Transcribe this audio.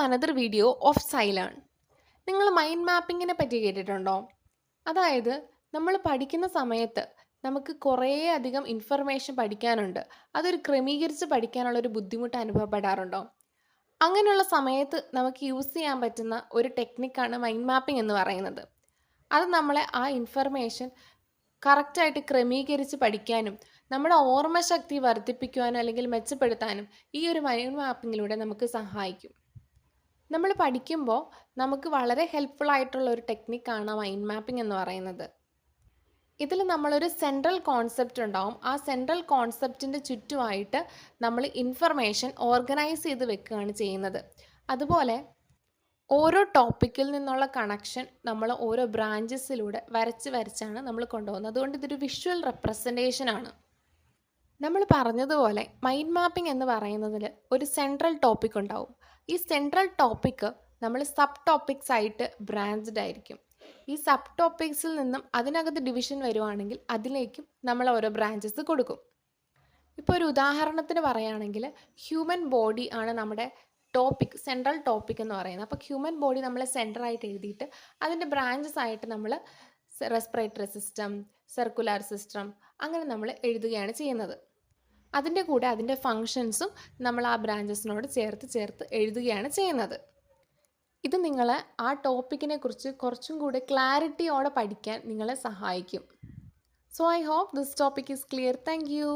Another video of സൈലേൺ. നിങ്ങൾ mind മാപ്പിങ്ങിനെ പറ്റി കേട്ടിട്ടുണ്ടോ? അതായത് നമ്മൾ പഠിക്കുന്ന സമയത്ത് നമുക്ക് കുറേ അധികം ഇൻഫർമേഷൻ പഠിക്കാനുണ്ട്. അതൊരു ക്രമീകരിച്ച് പഠിക്കാനുള്ള ഒരു ബുദ്ധിമുട്ട് അനുഭവപ്പെടാറുണ്ടോ? അങ്ങനെയുള്ള സമയത്ത് നമുക്ക് യൂസ് ചെയ്യാൻ പറ്റുന്ന ഒരു ടെക്നിക്കാണ് മൈൻഡ് മാപ്പിംഗ് എന്ന് പറയുന്നത്. അത് നമ്മളെ ആ ഇൻഫർമേഷൻ കറക്റ്റായിട്ട് ക്രമീകരിച്ച് പഠിക്കാനും നമ്മുടെ ഓർമ്മശക്തി വർദ്ധിപ്പിക്കുവാനും അല്ലെങ്കിൽ മെച്ചപ്പെടുത്താനും ഈ ഒരു മൈൻഡ് മാപ്പിങ്ങിലൂടെ നമുക്ക് സഹായിക്കും. നമ്മൾ പഠിക്കുമ്പോൾ നമുക്ക് വളരെ ഹെൽപ്ഫുൾ ആയിട്ടുള്ള ഒരു ടെക്നിക്കാണ് മൈൻഡ് മാപ്പിംഗ് എന്ന് പറയുന്നത്. ഇതിൽ നമ്മളൊരു സെൻട്രൽ കോൺസെപ്റ്റ് ഉണ്ടാവും. ആ സെൻട്രൽ കോൺസെപ്റ്റിൻ്റെ ചുറ്റുമായിട്ട് നമ്മൾ ഇൻഫർമേഷൻ ഓർഗനൈസ് ചെയ്ത് വെക്കുകയാണ് ചെയ്യുന്നത്. അതുപോലെ ഓരോ ടോപ്പിക്കിൽ നിന്നുള്ള കണക്ഷൻ നമ്മൾ ഓരോ ബ്രാഞ്ചസിലൂടെ വരച്ചാണ് നമ്മൾ കൊണ്ടുപോകുന്നത്. അതുകൊണ്ട് ഇതൊരു വിഷ്വൽ റെപ്രസെൻറ്റേഷനാണ്. നമ്മൾ പറഞ്ഞതുപോലെ മൈൻഡ് മാപ്പിംഗ് എന്ന് പറയുന്നതിൽ ഒരു സെൻട്രൽ ടോപ്പിക് ഉണ്ടാവും. ഈ സെൻട്രൽ ടോപ്പിക്ക് നമ്മൾ സബ് ടോപ്പിക്സ് ആയിട്ട് ബ്രാഞ്ച്ഡ് ആയിരിക്കും. ഈ സബ് ടോപ്പിക്സിൽ നിന്നും അതിനകത്ത് ഡിവിഷൻ വരുവാണെങ്കിൽ അതിലേക്കും നമ്മൾ ഓരോ ബ്രാഞ്ചസ് കൊടുക്കും. ഇപ്പോൾ ഒരു ഉദാഹരണത്തിന് പറയുകയാണെങ്കിൽ ഹ്യൂമൻ ബോഡി ആണ് നമ്മുടെ ടോപ്പിക്, സെൻട്രൽ ടോപ്പിക് എന്ന് പറയുന്നത്. അപ്പോൾ ഹ്യൂമൻ ബോഡി നമ്മൾ സെൻറ്ററായിട്ട് എഴുതിയിട്ട് അതിൻ്റെ ബ്രാഞ്ചസ് ആയിട്ട് നമ്മൾ റെസ്പിറേറ്ററി സിസ്റ്റം, സർക്കുലർ സിസ്റ്റം അങ്ങനെ നമ്മൾ എഴുതുകയാണ് ചെയ്യുന്നത്. അതിൻ്റെ കൂടെ അതിൻ്റെ ഫങ്ഷൻസും നമ്മൾ ആ ബ്രാഞ്ചസിനോട് ചേർത്ത് എഴുതുകയാണ് ചെയ്യുന്നത്. ഇത് നിങ്ങളെ ആ ടോപ്പിക്കിനെ കുറിച്ച് കുറച്ചും കൂടെ ക്ലാരിറ്റിയോടെ പഠിക്കാൻ നിങ്ങളെ സഹായിക്കും. So I hope this topic is clear. Thank U.